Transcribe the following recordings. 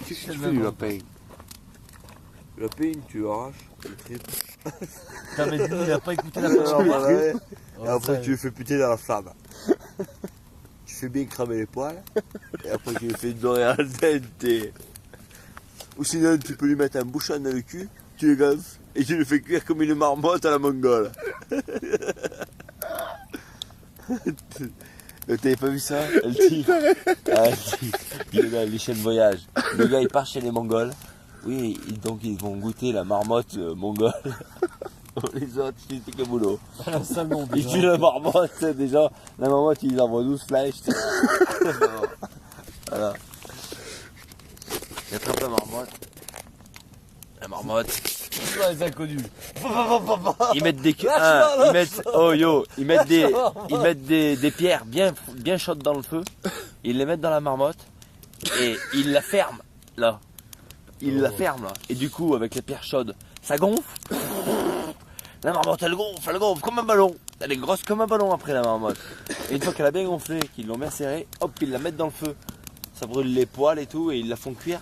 Qu'est-ce que tu fais du lapin? Le lapin, tu l'arraches, tu le tripes. T'avais dit, il a pas écouté la Non, partie. bah, ouais. Et après, tu le fais péter dans la flamme. Tu fais bien cramer les poils. Et après, tu le fais dorer al dente. Ou sinon, tu peux lui mettre un bouchon dans le cul, tu le gonfles et tu le fais cuire comme une marmotte à la mongole. T'avais pas vu ça? Elle dit. Il est dans les chaînes voyage. Le gars il part chez les Mongols. Oui, donc ils vont goûter la marmotte mongole. Les autres, c'est que boulot. Ils tuent la marmotte, déjà. La marmotte, ils envoient 12 flèches. Voilà. Il attrape la marmotte. La marmotte. Les inconnus. Ils mettent des ils mettent des pierres bien chaudes dans le feu. Ils les mettent dans la marmotte et ils la ferment là. Ils la ferment là. Et du coup avec les pierres chaudes, ça gonfle. La marmotte elle gonfle comme un ballon. Elle est grosse comme un ballon après la marmotte. Et une fois qu'elle a bien gonflé, qu'ils l'ont bien serrée, hop ils la mettent dans le feu. Ça brûle les poils et tout et ils la font cuire.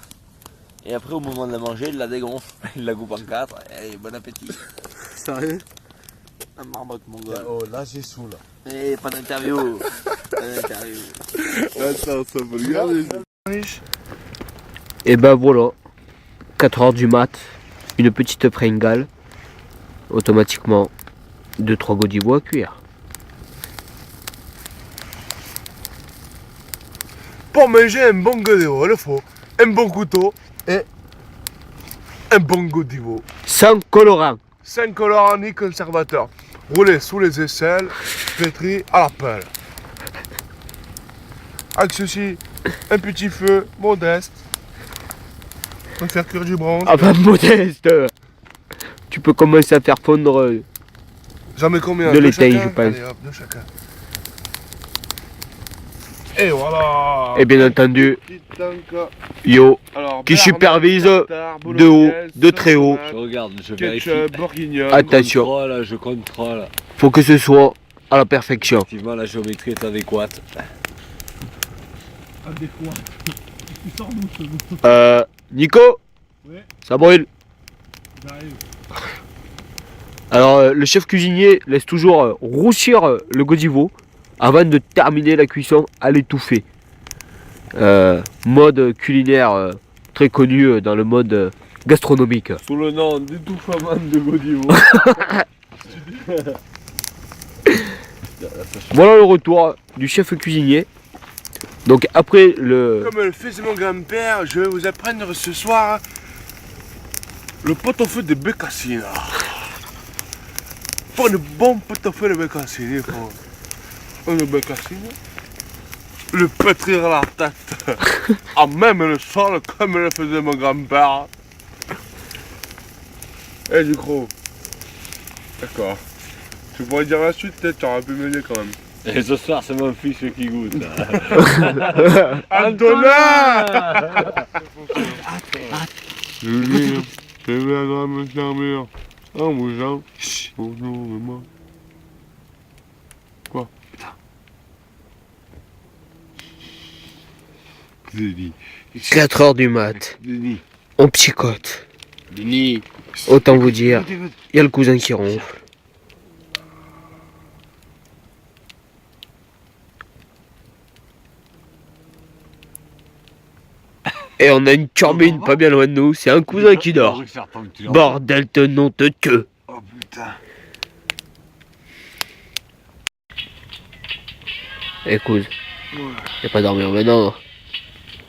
Et après, au moment de la manger, il la dégonfle, il la coupe en 4, et bon appétit. Sérieux? La marmotte mongole. Oh, là j'ai sous là. Et pas d'interview. Pas d'interview. Attends, ça va regarder. Et ben voilà, 4h du mat, une petite fringale, automatiquement 2-3 godivos à cuire. Pour manger un bon godivo, il faut un bon couteau et un bon godivo. Sans colorant. 5 colorants ni conservateur. Roulé sous les aisselles, pétri à la pelle. Avec ceci, un petit feu modeste. On va faire cuire du bronze. Ah bah modeste. Tu peux commencer à faire fondre J'en mets combien? de l'étain, chacun? je pense. Allez hop, de chacun. Et voilà. Et bien entendu, Petite tanka. Yo, Alors, qui béarnaise, supervise tartare, de haut, bolognaise, de très haut. tomate, Je regarde, je vérifie. ketchup, bourguignon. Attention, Je contrôle. faut que ce soit à la perfection. Effectivement, la géométrie est adéquate. Nico, Ouais. ça brûle. J'arrive. Alors le chef cuisinier laisse toujours roussir le godivo avant de terminer la cuisson à l'étouffer. Mode culinaire très connu dans le mode gastronomique. Sous le nom d'étouffement de Godivo. Voilà le retour du chef cuisinier. Donc après le... Comme le faisait mon grand-père, je vais vous apprendre ce soir le pot-au-feu de bécassine. Pour un bon pot-au-feu de bécassine, il faut une bécassine, le pétrir à la tête, à même le sol comme le faisait mon grand-père. Et du coup, d'accord. Tu pourrais dire la suite, peut-être, tu aurais pu m'aider quand même. Et ce soir, c'est mon fils qui goûte. Antonin! Julie, je viendrai me servir en bougeant. Bonjour, maman. Quoi? Denis. 4h du mat, Denis. on psychote. Denis. Autant vous dire, il y a le cousin qui ronfle. Et on a une turbine pas bien loin de nous, c'est un cousin qui dort. Bordel de nom de queue. Oh putain. Écoute, Ouais. y'a pas dormir maintenant.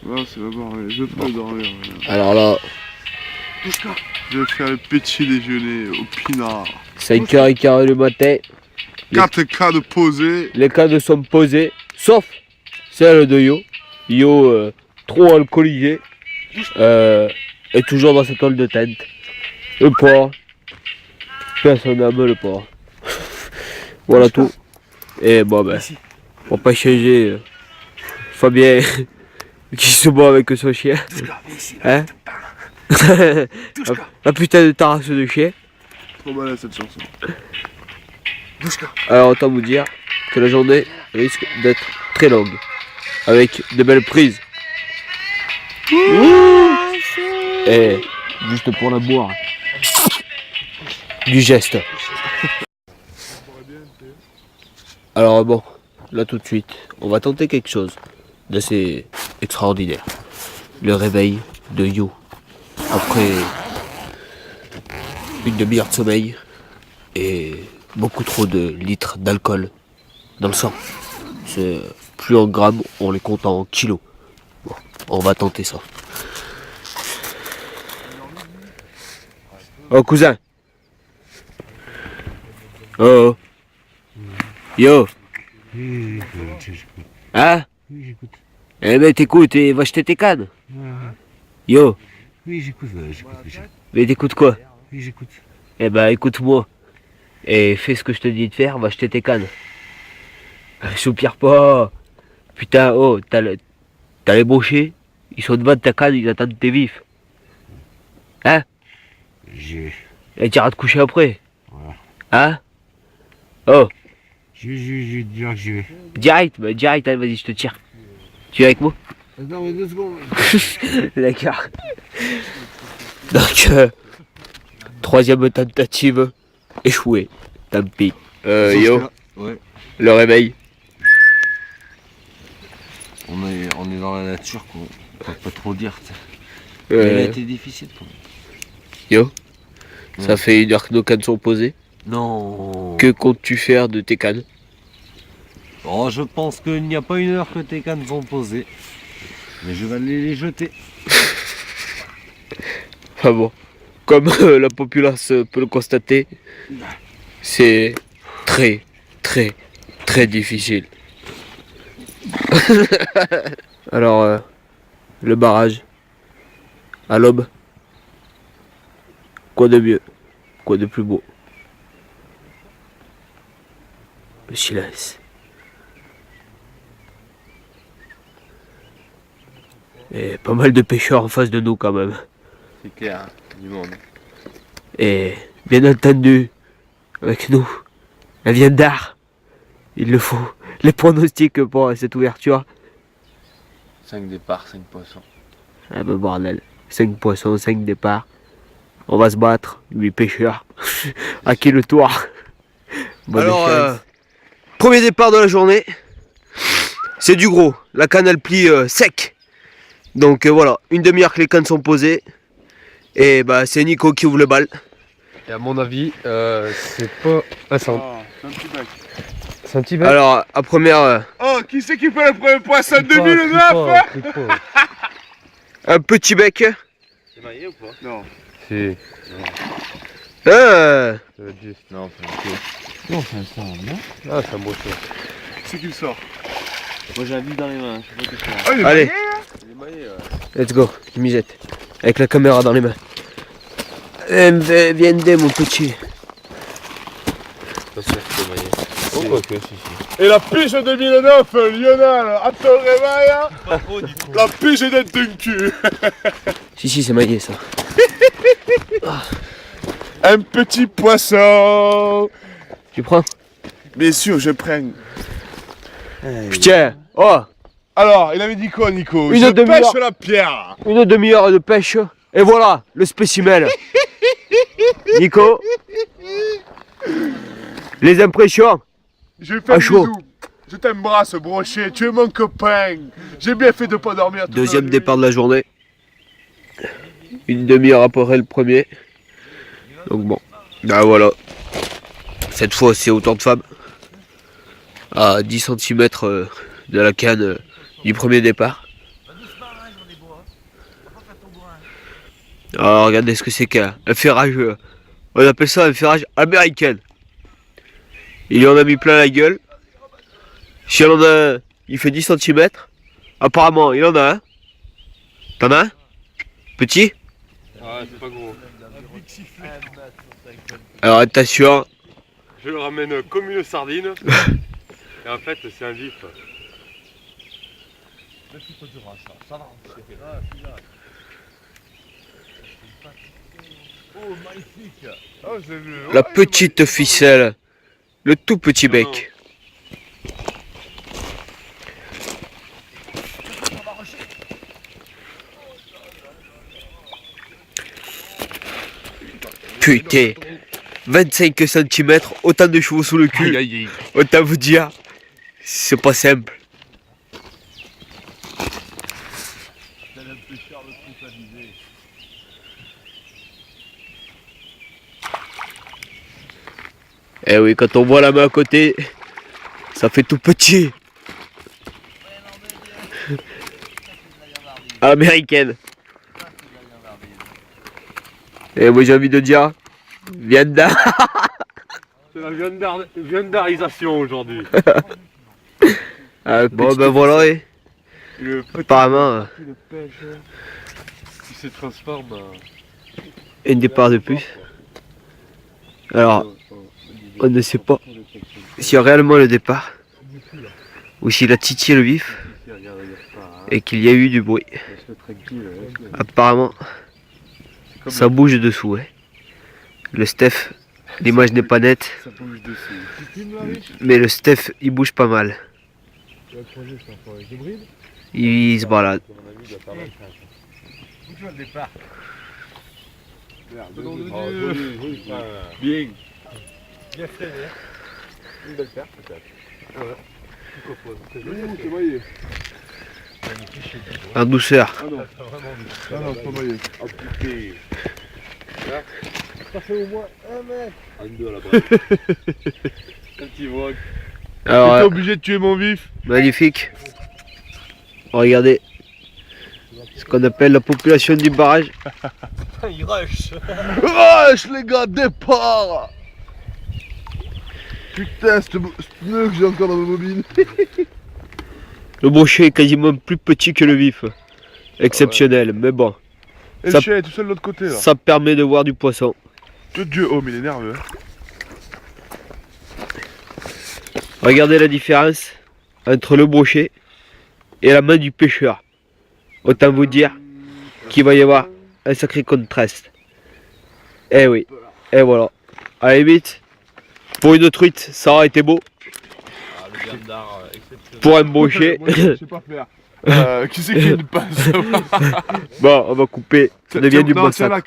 Non, c'est d'abord, je peux dormir. Alors là, Je vais faire le petit déjeuner au pinard. 5h15 du matin, 4 cas de posée. les cadres sont posés, sauf celle de Yo. Yo, trop alcoolisé, est toujours dans sa toile de tente. Le porc, personne n'aime le porc. Voilà tout. Et bon ben, pour pas changer, Fabien qui se bat avec son chien. Hein? La putain de tarasse de chien. Trop malade cette chanson. Alors autant vous dire que la journée risque d'être très longue. Avec de belles prises. Ouh. Et juste pour l'amour du geste. Alors bon, là tout de suite, on va tenter quelque chose d'assez extraordinaire. Le réveil de Yo. Après une demi-heure de sommeil et beaucoup trop de litres d'alcool dans le sang. C'est plus en grammes, on les compte en kilos. Bon, on va tenter ça. Oh cousin. Oh. Yo. Hein? Oui, j'écoute. Eh ben t'écoutes et va jeter tes cannes. Yo. Oui, j'écoute, j'écoute. Mais t'écoutes quoi? Oui, j'écoute. Eh ben écoute-moi. Et fais ce que je te dis de faire, va jeter tes cannes. Soupire pas. Putain, oh, t'as les brochés. Ils sont devant de ta canne, ils attendent tes vifs. Hein? Et t'iras te coucher après. Voilà. Hein? Oh, Je vais dire que j'y vais. direct, bah direct, allez, vas-y, je te tire. Tu es avec moi? Attends, mais 2 secondes. D'accord. Donc, troisième tentative échouée. Tant pis. Yo, Ouais. le réveil. On est dans la nature, quoi. On peut pas trop dire, tu sais. Il a Euh, été difficile pour moi. yo, ça fait 1 heure que nos cannes sont posées. Non. Que comptes-tu faire de tes cannes? Oh, je pense qu'il n'y a pas 1 heure que tes cannes sont posées. Mais je vais aller les jeter. Enfin bon, comme la populace peut le constater, c'est très, très, très difficile. Alors, le barrage, à l'aube, quoi de mieux, quoi de plus beau? Le silence. Et pas mal de pêcheurs en face de nous quand même. C'est clair, du monde. Et bien entendu, avec nous, la viande d'art, il le faut. Les pronostics pour cette ouverture. 5 départs, 5 poissons. Ah ben bordel, 5 poissons, 5 départs. On va se battre, 8 pêcheurs. À qui le tour? Bonne chance. Premier départ de la journée. C'est du gros. La canne elle plie sec. Donc voilà, une demi-heure que les cannes sont posées. Et bah c'est Nico qui ouvre le bal. Et à mon avis, c'est pas. Ah, c'est un c'est un petit bec. c'est un petit bec. Alors, à première, Oh, qui c'est qui fait le premier poisson de Crie pas, 2009? crie pas. un petit bec. C'est maillé ou pas? Non. C'est. Ah, Ça va être juste. Non, pas du tout. Non, c'est un sang, non? Ah, c'est un beau choix. C'est qui le sort? Moi j'ai un vide dans les mains, je sais pas qu'est-ce que Ah, il est allez, maillé, hein? Il est maillé, let's go, misette. Avec la caméra dans les mains. Viens mon petit. Pas sûr que c'est maillé. Oh, quoi que, si, si. Et la pige 2009, Lionel, à ton réveil, hein? La pige est d'un cul. Si, c'est maillé ça. Un petit poisson. Tu prends? Bien sûr, je prends. Putain, oh, Alors, il avait dit quoi, Nico? Une Je demi-heure. pêche la pierre. une demi-heure de pêche. Et voilà, le spécimen. Nico. Les impressions. Je vais faire À un chaud. bisou. Je t'embrasse, brochet. Tu es mon copain. J'ai bien fait de pas dormir toute Deuxième la nuit. départ de la journée. Une demi-heure après le premier. Donc bon, ben voilà. Cette fois c'est autant de femmes. À 10 cm de la canne du premier départ. Alors regardez ce que c'est qu'un ferrage. On appelle ça un ferrage américain. Il y en a mis plein la gueule. Si on en a un, il fait 10 cm. Apparemment il en a un. T'en as un? Petit? Ah, c'est pas gros. Alors attention. Je le ramène comme une sardine. Et en fait, c'est un vif. Oh, magnifique. Oh, j'ai vu. La Ouais, petite ficelle. Le tout petit bec. Putain, 25 cm, autant de chevaux sous le cul. Aïe, aïe, aïe. Autant vous dire, c'est pas simple. Eh oui, quand on voit la main à côté, ça fait tout petit. Américaine. Et moi j'ai envie de dire, viande d'art. C'est la viandarisation aujourd'hui. Bon ben voilà, Le petit apparemment de pêche qui se transforme en... un départ de plus. Alors, on ne sait pas s'il y a réellement le départ ou s'il a titillé le vif et qu'il y a eu du bruit. Apparemment, ça bouge dessous. Hein. Le Steph, l'image n'est pas nette, mais le Steph il bouge pas mal. Il se balade. Bien. Bien freiné. Une belle paire peut-être. En douceur. Ah non, pas maillé. Oh putain. Ça fait au moins 1 mètre. Un deux à la bras. Un petit vogue. Alors, J'étais obligé de tuer mon vif. magnifique. Regardez ce qu'on appelle la population du barrage. Il rush. Rush les gars, départ. Putain, ce nœud que j'ai encore dans ma bobine. Le brochet est quasiment plus petit que le vif. Exceptionnel, mais bon, Et Ça- le chien est tout seul de l'autre côté là. ça permet de voir du poisson. Que Dieu, oh mais il est nerveux. Regardez la différence entre le brochet et la main du pêcheur. Autant vous dire qu'il va y avoir un sacré contraste. Eh oui, et voilà. Allez vite. Pour une truite, ça aurait été beau. Pour un brochet, Moi, je sais pas faire. Qui c'est qui a une pince? bon, on va couper. Ça devient du Non, bon tiens sac. là,